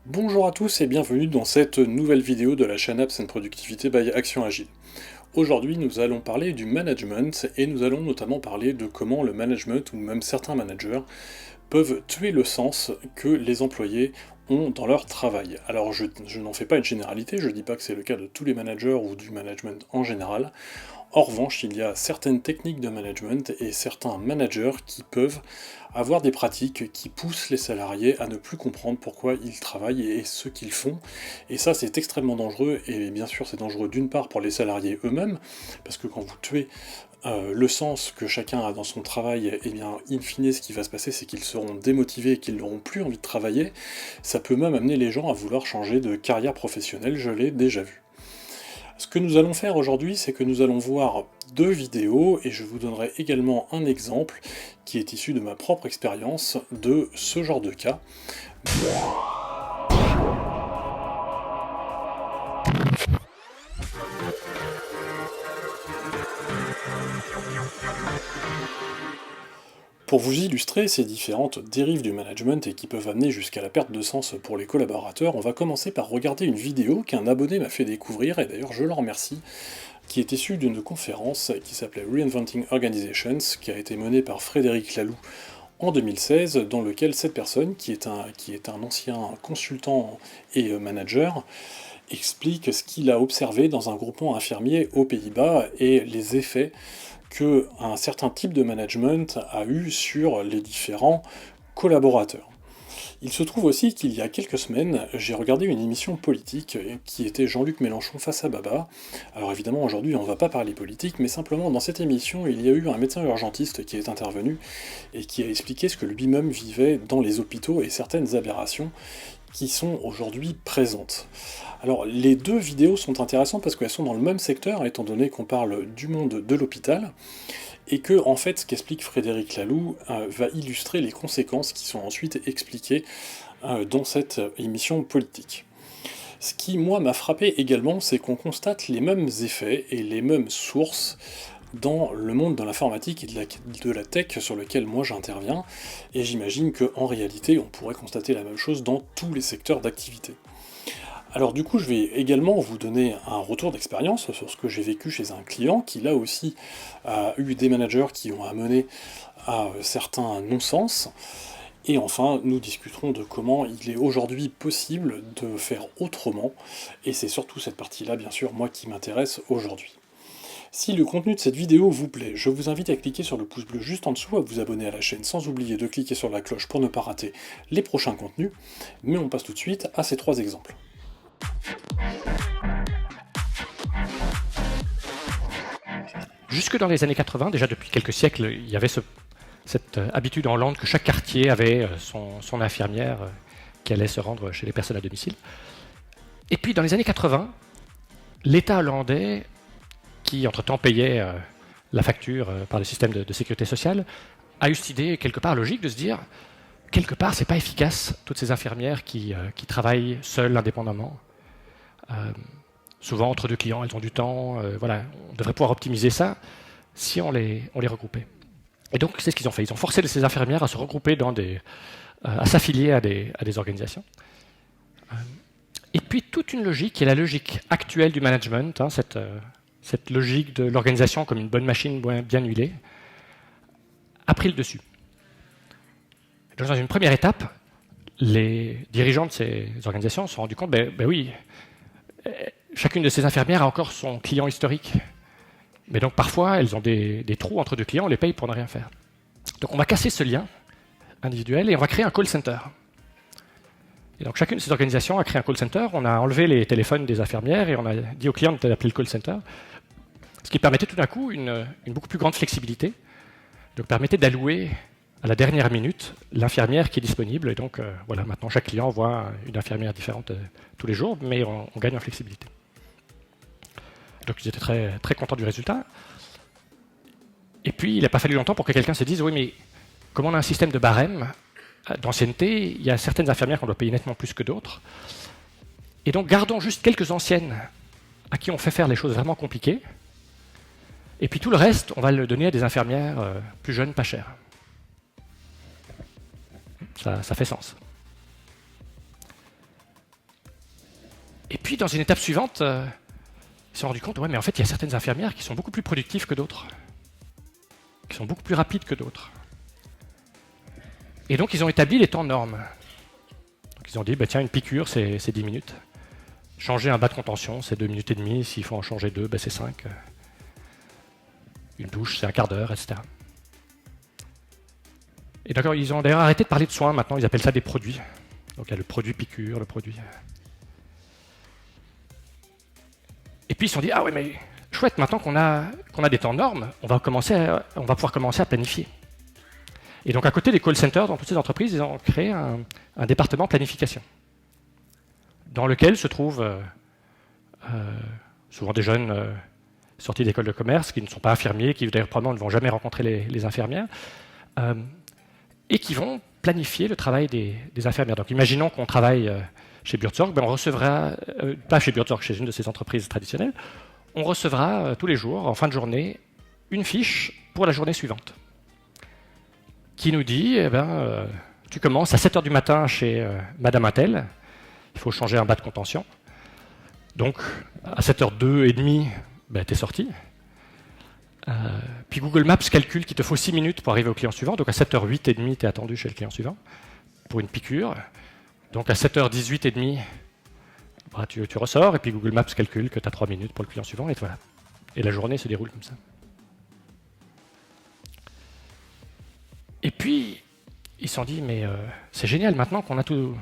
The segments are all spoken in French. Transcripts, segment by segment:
Bonjour à tous et bienvenue dans cette nouvelle vidéo de la chaîne Apps and Productivity by Action Agile. Aujourd'hui, nous allons parler du management et nous allons notamment parler de comment le management ou même certains managers peuvent tuer le sens que les employés ont dans leur travail. Alors je n'en fais pas une généralité, je ne dis pas que c'est le cas de tous les managers ou du management en général. En revanche, il y a certaines techniques de management et certains managers qui peuvent avoir des pratiques qui poussent les salariés à ne plus comprendre pourquoi ils travaillent et ce qu'ils font. Et ça, c'est extrêmement dangereux. Et bien sûr, c'est dangereux d'une part pour les salariés eux-mêmes, parce que quand vous tuez le sens que chacun a dans son travail, eh bien, in fine, ce qui va se passer, c'est qu'ils seront démotivés et qu'ils n'auront plus envie de travailler. Ça peut même amener les gens à vouloir changer de carrière professionnelle, je l'ai déjà vu. Ce que nous allons faire aujourd'hui, c'est que nous allons voir deux vidéos et je vous donnerai également un exemple qui est issu de ma propre expérience de ce genre de cas. Pour vous illustrer ces différentes dérives du management et qui peuvent amener jusqu'à la perte de sens pour les collaborateurs, on va commencer par regarder une vidéo qu'un abonné m'a fait découvrir, et d'ailleurs je le remercie, qui est issue d'une conférence qui s'appelait Reinventing Organizations, qui a été menée par Frédéric Laloux en 2016, dans lequel cette personne, qui est un ancien consultant et manager, explique ce qu'il a observé dans un groupement infirmier aux Pays-Bas et les effets qu'un certain type de management a eu sur les différents collaborateurs. Il se trouve aussi qu'il y a quelques semaines, j'ai regardé une émission politique qui était Jean-Luc Mélenchon face à Baba. Alors évidemment, aujourd'hui, on ne va pas parler politique, mais simplement dans cette émission, il y a eu un médecin urgentiste qui est intervenu et qui a expliqué ce que lui-même vivait dans les hôpitaux et certaines aberrations qui sont aujourd'hui présentes. Alors les deux vidéos sont intéressantes parce qu'elles sont dans le même secteur, étant donné qu'on parle du monde de l'hôpital, et que en fait ce qu'explique Frédéric Laloux va illustrer les conséquences qui sont ensuite expliquées dans cette émission politique. Ce qui, moi, m'a frappé également, c'est qu'on constate les mêmes effets et les mêmes sources dans le monde de l'informatique et de la tech sur lequel moi j'interviens, et j'imagine qu'en réalité on pourrait constater la même chose dans tous les secteurs d'activité. Alors du coup, je vais également vous donner un retour d'expérience sur ce que j'ai vécu chez un client qui là aussi a eu des managers qui ont amené à certains non-sens. Et enfin, nous discuterons de comment il est aujourd'hui possible de faire autrement, et c'est surtout cette partie-là, bien sûr, moi qui m'intéresse aujourd'hui. Si le contenu de cette vidéo vous plaît, je vous invite à cliquer sur le pouce bleu juste en dessous, à vous abonner à la chaîne sans oublier de cliquer sur la cloche pour ne pas rater les prochains contenus, mais on passe tout de suite à ces trois exemples. Jusque dans les années 80, déjà depuis quelques siècles, il y avait cette habitude en Hollande que chaque quartier avait son infirmière qui allait se rendre chez les personnes à domicile. Et puis dans les années 80, l'État hollandais, qui entre-temps payait la facture par le système de sécurité sociale, a eu cette idée quelque part logique de se dire, quelque part c'est pas efficace, toutes ces infirmières qui travaillent seules, indépendamment. Souvent entre deux clients, elles ont du temps, voilà, on devrait pouvoir optimiser ça si on les regroupait. Et donc c'est ce qu'ils ont fait, ils ont forcé ces infirmières à se regrouper à s'affilier à des organisations. Et puis toute une logique, qui est la logique actuelle du management, cette logique de l'organisation comme une bonne machine bien huilée, a pris le dessus. Donc, dans une première étape, les dirigeants de ces organisations se sont rendus compte, ben oui, chacune de ces infirmières a encore son client historique. Mais donc parfois, elles ont des trous entre deux clients, on les paye pour ne rien faire. Donc on va casser ce lien individuel et on va créer un call center. Et donc chacune de ces organisations a créé un call center, on a enlevé les téléphones des infirmières et on a dit aux clients d'appeler le call center, ce qui permettait tout d'un coup une beaucoup plus grande flexibilité, donc permettait d'allouer à la dernière minute l'infirmière qui est disponible. Et donc voilà, maintenant chaque client voit une infirmière différente tous les jours, mais on gagne en flexibilité. Donc ils étaient très, très contents du résultat. Et puis il n'a pas fallu longtemps pour que quelqu'un se dise, oui mais comme on a un système de barème d'ancienneté, il y a certaines infirmières qu'on doit payer nettement plus que d'autres. Et donc gardons juste quelques anciennes à qui on fait faire les choses vraiment compliquées. Et puis tout le reste, on va le donner à des infirmières plus jeunes, pas chères. Ça fait sens. Et puis, dans une étape suivante, ils se sont rendus compte, ouais, mais en fait, il y a certaines infirmières qui sont beaucoup plus productives que d'autres, qui sont beaucoup plus rapides que d'autres. Et donc, ils ont établi les temps normes. Donc, ils ont dit, bah, tiens, une piqûre, c'est 10 minutes. Changer un bas de contention, c'est 2 minutes et demie. S'il faut en changer 2, bah, c'est 5. Une douche, c'est un quart d'heure, etc. Et d'accord, ils ont d'ailleurs arrêté de parler de soins maintenant, ils appellent ça des produits. Donc il y a le produit piqûre, le produit. Et puis ils se sont dit, ah ouais, mais chouette, maintenant qu'on a des temps normes, on va pouvoir commencer à planifier. Et donc à côté des call centers, dans toutes ces entreprises, ils ont créé un département planification, dans lequel se trouvent souvent des jeunes sortis d'école de commerce, qui ne sont pas infirmiers, qui d'ailleurs probablement ne vont jamais rencontrer les infirmières, et qui vont planifier le travail des infirmières. Donc imaginons qu'on travaille chez Buurtzorg, ben on recevra, pas chez Buurtzorg, chez une de ces entreprises traditionnelles, on recevra tous les jours, en fin de journée, une fiche pour la journée suivante, qui nous dit, tu commences à 7h du matin chez Madame Intel, il faut changer un bas de contention, donc à 7h02 ben, tu es sorti. Puis Google Maps calcule qu'il te faut 6 minutes pour arriver au client suivant, donc à 7h08 tu es attendu chez le client suivant pour une piqûre. Donc à 7h18 bah, tu ressors, et puis Google Maps calcule que tu as 3 minutes pour le client suivant, et voilà. Et la journée se déroule comme ça. Et puis, ils se sont dit, mais c'est génial, maintenant qu'on a toutes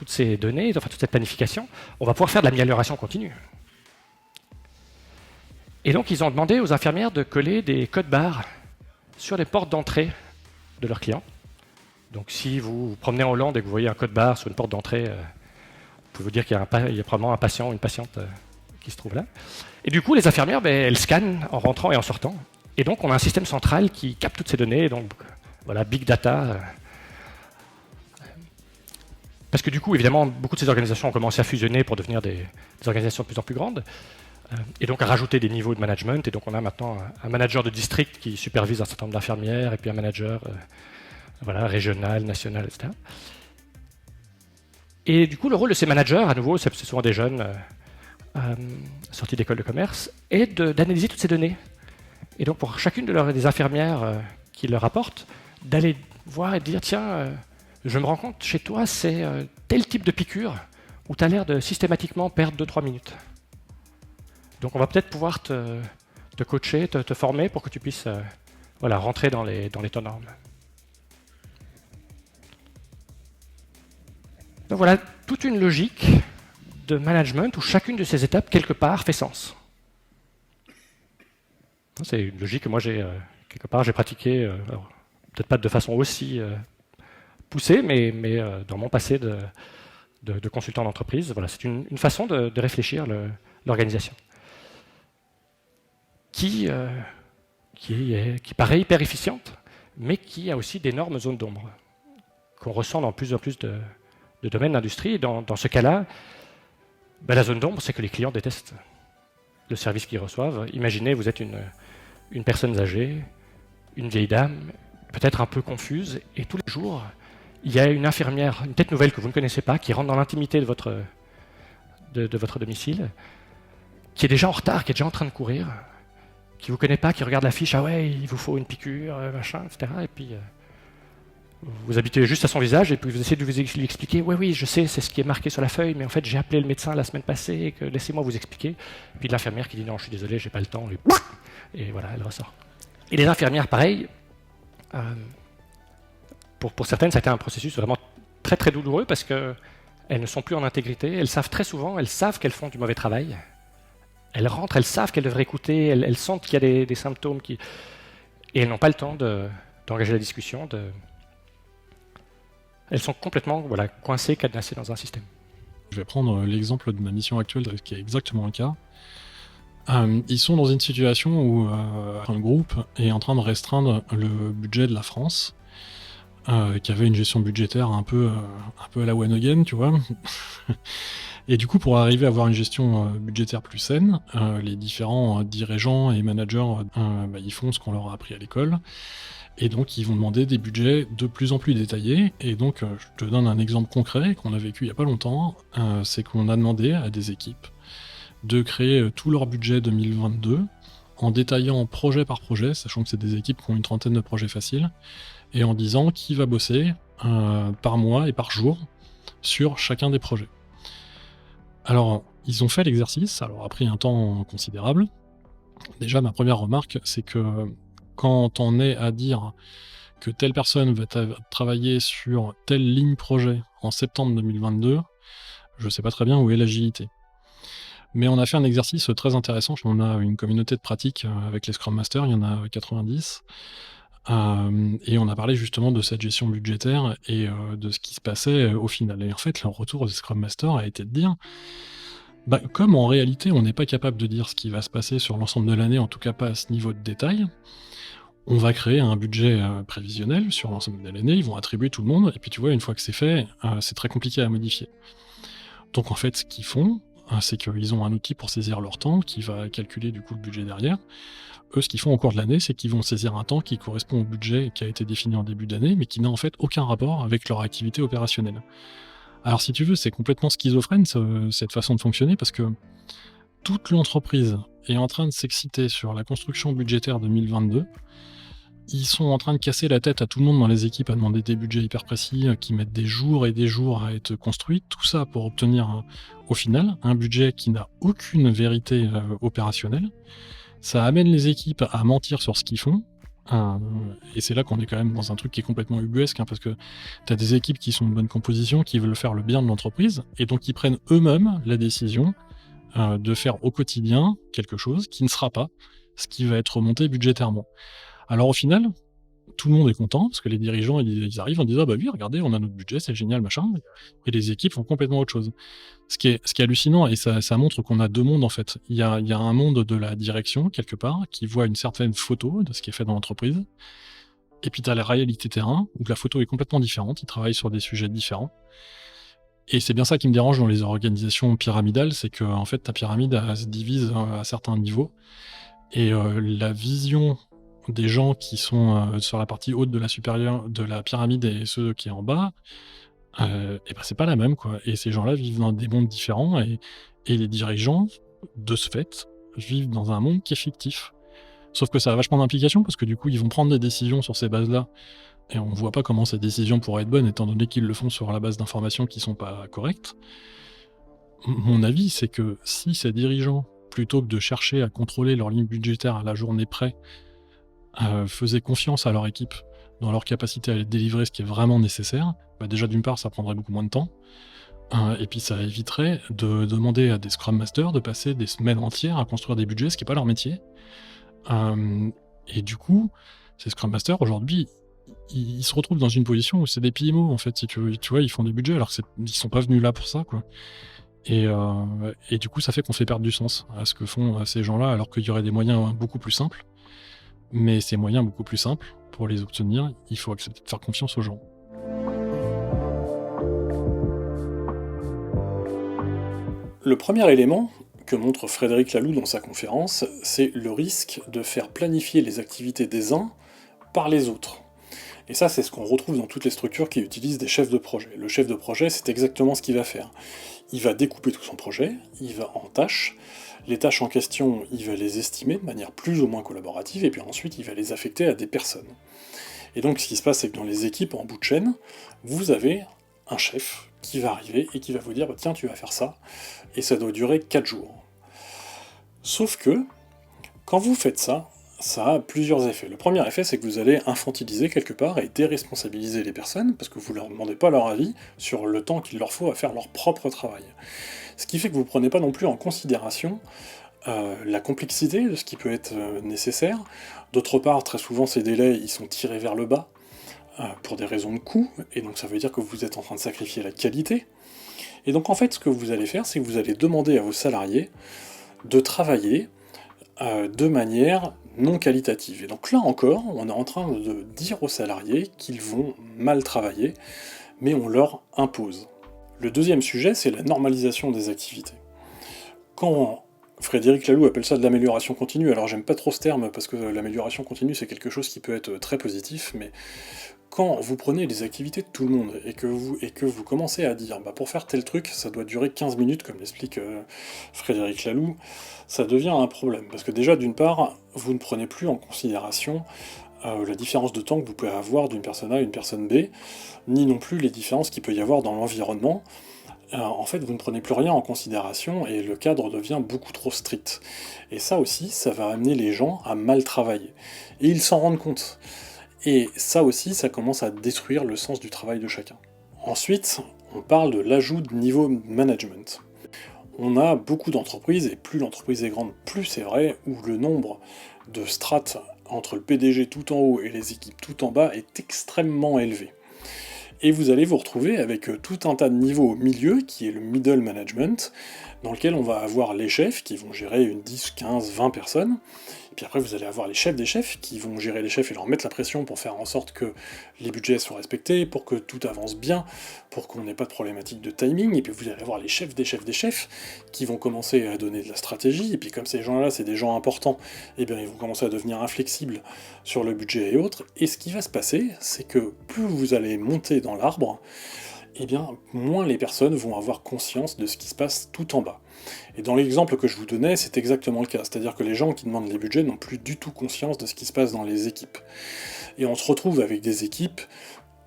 ces données, enfin toute cette planification, on va pouvoir faire de l'amélioration continue. Et donc, ils ont demandé aux infirmières de coller des codes barres sur les portes d'entrée de leurs clients. Donc, si vous vous promenez en Hollande et que vous voyez un code barre sur une porte d'entrée, vous pouvez vous dire qu'il y a probablement un patient ou une patiente qui se trouve là. Et du coup, les infirmières, ben, elles scannent en rentrant et en sortant. Et donc, on a un système central qui capte toutes ces données. Donc, voilà, big data. Parce que du coup, évidemment, beaucoup de ces organisations ont commencé à fusionner pour devenir des organisations de plus en plus grandes. Et donc à rajouter des niveaux de management. Et donc on a maintenant un manager de district qui supervise un certain nombre d'infirmières, et puis un manager régional, national, etc. Et du coup, le rôle de ces managers, à nouveau, c'est souvent des jeunes sortis d'école de commerce, est d'analyser toutes ces données. Et donc pour chacune des infirmières qui leur apportent, d'aller voir et de dire, tiens, je me rends compte, chez toi, c'est tel type de piqûre où tu as l'air de systématiquement perdre 2-3 minutes. Donc on va peut-être pouvoir te coacher, te former pour que tu puisses rentrer dans les temps normes. Donc voilà, toute une logique de management où chacune de ces étapes, quelque part, fait sens. C'est une logique que moi, quelque part, j'ai pratiquée, peut-être pas de façon aussi poussée, mais dans mon passé de consultant d'entreprise. Voilà, c'est une façon de réfléchir l'organisation. Qui paraît hyper efficiente, mais qui a aussi d'énormes zones d'ombre, qu'on ressent dans plus en plus de domaines d'industrie. Et dans ce cas-là, la zone d'ombre, c'est que les clients détestent le service qu'ils reçoivent. Imaginez, vous êtes une personne âgée, une vieille dame, peut-être un peu confuse, et tous les jours, il y a une infirmière, une tête nouvelle que vous ne connaissez pas, qui rentre dans l'intimité de votre domicile, qui est déjà en retard, qui est déjà en train de courir, qui ne vous connaît pas, qui regarde la fiche, ah ouais, il vous faut une piqûre, machin, etc. Et puis, vous habituez juste à son visage, et puis vous essayez de lui expliquer, oui, je sais, c'est ce qui est marqué sur la feuille, mais en fait, j'ai appelé le médecin la semaine passée, que laissez-moi vous expliquer. Et puis l'infirmière qui dit, non, je suis désolé, j'ai pas le temps, et voilà, elle ressort. Et les infirmières, pareil, pour certaines, ça a été un processus vraiment très très douloureux, parce qu'elles ne sont plus en intégrité, elles savent très souvent, elles savent qu'elles font du mauvais travail. Elles rentrent, elles savent qu'elles devraient écouter, elles sentent qu'il y a des symptômes et elles n'ont pas le temps d'engager la discussion. Elles sont complètement coincées, cadenassées dans un système. Je vais prendre l'exemple de ma mission actuelle, qui est exactement le cas. Ils sont dans une situation où un groupe est en train de restreindre le budget de la France, qui avait une gestion budgétaire un peu à la one again, tu vois. Et du coup, pour arriver à avoir une gestion budgétaire plus saine, les différents dirigeants et managers, ils font ce qu'on leur a appris à l'école. Et donc ils vont demander des budgets de plus en plus détaillés. Et donc je te donne un exemple concret qu'on a vécu il n'y a pas longtemps, c'est qu'on a demandé à des équipes de créer tout leur budget 2022 en détaillant projet par projet, sachant que c'est des équipes qui ont une trentaine de projets faciles, et en disant qui va bosser par mois et par jour sur chacun des projets. Alors, ils ont fait l'exercice, ça leur a pris un temps considérable. Déjà, ma première remarque, c'est que quand on est à dire que telle personne va travailler sur telle ligne projet en septembre 2022, je sais pas très bien où est l'agilité. Mais on a fait un exercice très intéressant. On a une communauté de pratique avec les Scrum Masters, il y en a 90. Et on a parlé justement de cette gestion budgétaire et de ce qui se passait au final. Et en fait, leur retour des Scrum Masters a été de dire, comme en réalité on n'est pas capable de dire ce qui va se passer sur l'ensemble de l'année, en tout cas pas à ce niveau de détail, on va créer un budget prévisionnel sur l'ensemble de l'année, ils vont attribuer tout le monde, et puis tu vois, une fois que c'est fait, c'est très compliqué à modifier. Donc en fait, ce qu'ils font, c'est qu'ils ont un outil pour saisir leur temps qui va calculer du coup le budget derrière. Eux, ce qu'ils font au cours de l'année, c'est qu'ils vont saisir un temps qui correspond au budget qui a été défini en début d'année, mais qui n'a en fait aucun rapport avec leur activité opérationnelle. Alors si tu veux, c'est complètement schizophrène cette façon de fonctionner, parce que toute l'entreprise est en train de s'exciter sur la construction budgétaire 2022. Ils sont en train de casser la tête à tout le monde dans les équipes à demander des budgets hyper précis qui mettent des jours et des jours à être construits, tout ça pour obtenir au final un budget qui n'a aucune vérité opérationnelle. Ça amène les équipes à mentir sur ce qu'ils font, et c'est là qu'on est quand même dans un truc qui est complètement ubuesque, parce que tu as des équipes qui sont de bonne composition, qui veulent faire le bien de l'entreprise, et donc ils prennent eux-mêmes la décision de faire au quotidien quelque chose qui ne sera pas ce qui va être remonté budgétairement. Alors au final, tout le monde est content, parce que les dirigeants, ils arrivent en disant « Ah bah oui, regardez, on a notre budget, c'est génial, machin », et les équipes font complètement autre chose. Ce qui est hallucinant, et ça montre qu'on a deux mondes en fait. Il y a un monde de la direction, quelque part, qui voit une certaine photo de ce qui est fait dans l'entreprise, et puis tu as la réalité terrain, où la photo est complètement différente, ils travaillent sur des sujets différents. Et c'est bien ça qui me dérange dans les organisations pyramidales, c'est que en fait, ta pyramide elle se divise à certains niveaux, et la vision des gens qui sont sur la partie haute de la pyramide et ceux qui est en bas, et c'est pas la même, quoi. Et ces gens-là vivent dans des mondes différents, et les dirigeants, de ce fait, vivent dans un monde qui est fictif. Sauf que ça a vachement d'implications, parce que du coup, ils vont prendre des décisions sur ces bases-là, et on voit pas comment ces décisions pourraient être bonnes, étant donné qu'ils le font sur la base d'informations qui sont pas correctes. Mon avis, c'est que si ces dirigeants, plutôt que de chercher à contrôler leur ligne budgétaire à la journée près, faisaient confiance à leur équipe dans leur capacité à délivrer ce qui est vraiment nécessaire, déjà d'une part ça prendrait beaucoup moins de temps, et puis ça éviterait de demander à des Scrum Masters de passer des semaines entières à construire des budgets, ce qui n'est pas leur métier. Et du coup, ces Scrum Masters aujourd'hui, ils se retrouvent dans une position où c'est des PMO en fait, si tu vois, ils font des budgets alors qu'ils sont pas venus là pour ça, quoi. Et du coup ça fait qu'on fait perdre du sens à ce que font ces gens-là, alors qu'il y aurait des moyens beaucoup plus simples. Mais ces moyens beaucoup plus simples, pour les obtenir, il faut accepter de faire confiance aux gens. Le premier élément que montre Frédéric Laloux dans sa conférence, c'est le risque de faire planifier les activités des uns par les autres. Et ça, c'est ce qu'on retrouve dans toutes les structures qui utilisent des chefs de projet. Le chef de projet, c'est exactement ce qu'il va faire. Il va découper tout son projet, il va en tâches. Les tâches en question, il va les estimer de manière plus ou moins collaborative, et puis ensuite, il va les affecter à des personnes. Et donc, ce qui se passe, c'est que dans les équipes, en bout de chaîne, vous avez un chef qui va arriver et qui va vous dire « Tiens, tu vas faire ça », et ça doit durer 4 jours. Sauf que, quand vous faites ça, ça a plusieurs effets. Le premier effet, c'est que vous allez infantiliser quelque part et déresponsabiliser les personnes, parce que vous ne leur demandez pas leur avis sur le temps qu'il leur faut à faire leur propre travail. Ce qui fait que vous ne prenez pas non plus en considération la complexité de ce qui peut être nécessaire. D'autre part, très souvent, ces délais, ils sont tirés vers le bas pour des raisons de coût, et donc ça veut dire que vous êtes en train de sacrifier la qualité. Et donc en fait, ce que vous allez faire, c'est que vous allez demander à vos salariés de travailler de manière non qualitative. Et donc là encore, on est en train de dire aux salariés qu'ils vont mal travailler, mais on leur impose. Le deuxième sujet, c'est la normalisation des activités. Quand Frédéric Laloux appelle ça de l'amélioration continue. Alors j'aime pas trop ce terme, parce que l'amélioration continue c'est quelque chose qui peut être très positif, mais quand vous prenez les activités de tout le monde et que vous commencez à dire pour faire tel truc, ça doit durer 15 minutes, comme l'explique Frédéric Laloux, ça devient un problème. Parce que déjà, d'une part, vous ne prenez plus en considération la différence de temps que vous pouvez avoir d'une personne A à une personne B, ni non plus les différences qu'il peut y avoir dans l'environnement. En fait, vous ne prenez plus rien en considération et le cadre devient beaucoup trop strict. Et ça aussi, ça va amener les gens à mal travailler. Et ils s'en rendent compte. Et ça aussi, ça commence à détruire le sens du travail de chacun. Ensuite, on parle de l'ajout de niveau management. On a beaucoup d'entreprises, et plus l'entreprise est grande, plus c'est vrai, où le nombre de strates entre le PDG tout en haut et les équipes tout en bas est extrêmement élevé. Et vous allez vous retrouver avec tout un tas de niveaux au milieu, qui est le middle management, dans lequel on va avoir les chefs qui vont gérer une 10, 15, 20 personnes, et puis après vous allez avoir les chefs des chefs qui vont gérer les chefs et leur mettre la pression pour faire en sorte que les budgets soient respectés, pour que tout avance bien, pour qu'on n'ait pas de problématique de timing, et puis vous allez avoir les chefs des chefs des chefs qui vont commencer à donner de la stratégie, et puis comme ces gens-là c'est des gens importants, et bien ils vont commencer à devenir inflexibles sur le budget et autres, et ce qui va se passer, c'est que plus vous allez monter dans l'arbre, et bien moins les personnes vont avoir conscience de ce qui se passe tout en bas. Et dans l'exemple que je vous donnais, c'est exactement le cas, c'est-à-dire que les gens qui demandent les budgets n'ont plus du tout conscience de ce qui se passe dans les équipes. Et on se retrouve avec des équipes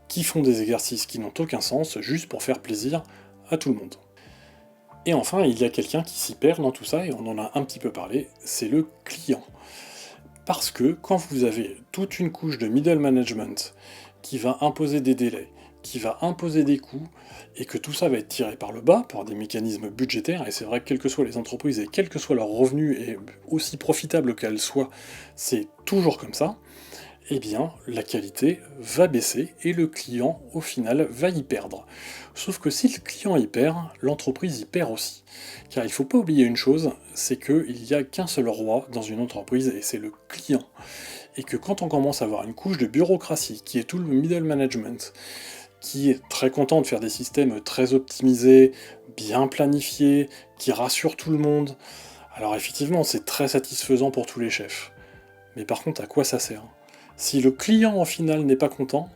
qui font des exercices qui n'ont aucun sens, juste pour faire plaisir à tout le monde. Et enfin, il y a quelqu'un qui s'y perd dans tout ça, et on en a un petit peu parlé, c'est le client. Parce que quand vous avez toute une couche de middle management qui va imposer des délais, qui va imposer des coûts, et que tout ça va être tiré par le bas par des mécanismes budgétaires, et c'est vrai que quelles que soient les entreprises et quels que soient leurs revenus, et aussi profitables qu'elles soient, c'est toujours comme ça, eh bien la qualité va baisser et le client, au final, va y perdre. Sauf que si le client y perd, l'entreprise y perd aussi. Car il ne faut pas oublier une chose, c'est qu'il n'y a qu'un seul roi dans une entreprise, et c'est le client. Et que quand on commence à avoir une couche de bureaucratie, qui est tout le middle management, qui est très content de faire des systèmes très optimisés, bien planifiés, qui rassurent tout le monde, alors effectivement c'est très satisfaisant pour tous les chefs. Mais par contre, à quoi ça sert ? Si le client en final n'est pas content,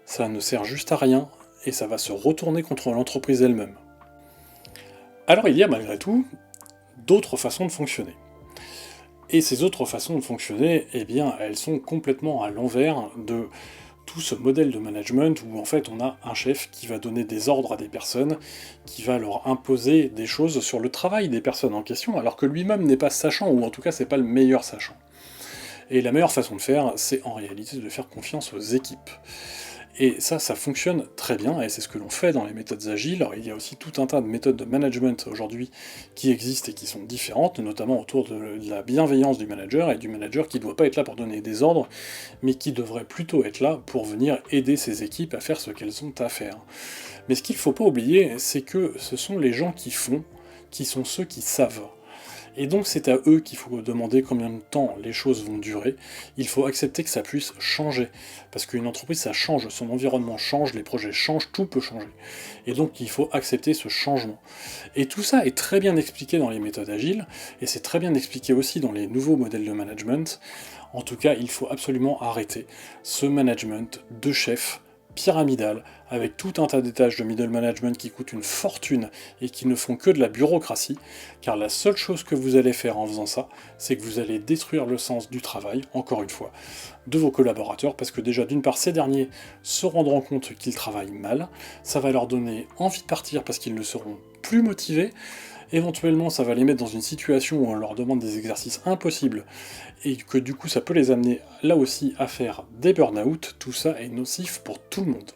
ça ne sert juste à rien, et ça va se retourner contre l'entreprise elle-même. Alors il y a malgré tout d'autres façons de fonctionner. Et ces autres façons de fonctionner, eh bien, elles sont complètement à l'envers de tout ce modèle de management où en fait on a un chef qui va donner des ordres à des personnes, qui va leur imposer des choses sur le travail des personnes en question, alors que lui-même n'est pas sachant, ou en tout cas c'est pas le meilleur sachant. Et la meilleure façon de faire, c'est en réalité de faire confiance aux équipes. Et ça fonctionne très bien, et c'est ce que l'on fait dans les méthodes agiles. Alors il y a aussi tout un tas de méthodes de management aujourd'hui qui existent et qui sont différentes, notamment autour de la bienveillance du manager, et du manager qui ne doit pas être là pour donner des ordres, mais qui devrait plutôt être là pour venir aider ses équipes à faire ce qu'elles ont à faire. Mais ce qu'il ne faut pas oublier, c'est que ce sont les gens qui font, qui sont ceux qui savent. Et donc c'est à eux qu'il faut demander combien de temps les choses vont durer. Il faut accepter que ça puisse changer. Parce qu'une entreprise, ça change, son environnement change, les projets changent, tout peut changer. Et donc il faut accepter ce changement. Et tout ça est très bien expliqué dans les méthodes agiles, et c'est très bien expliqué aussi dans les nouveaux modèles de management. En tout cas, il faut absolument arrêter ce management de chef pyramidal, avec tout un tas d'étages de middle management qui coûtent une fortune et qui ne font que de la bureaucratie, car la seule chose que vous allez faire en faisant ça, c'est que vous allez détruire le sens du travail, encore une fois, de vos collaborateurs, parce que déjà, d'une part, ces derniers se rendront compte qu'ils travaillent mal, ça va leur donner envie de partir parce qu'ils ne seront plus motivés, éventuellement ça va les mettre dans une situation où on leur demande des exercices impossibles, et que du coup ça peut les amener là aussi à faire des burn-out. Tout ça est nocif pour tout le monde.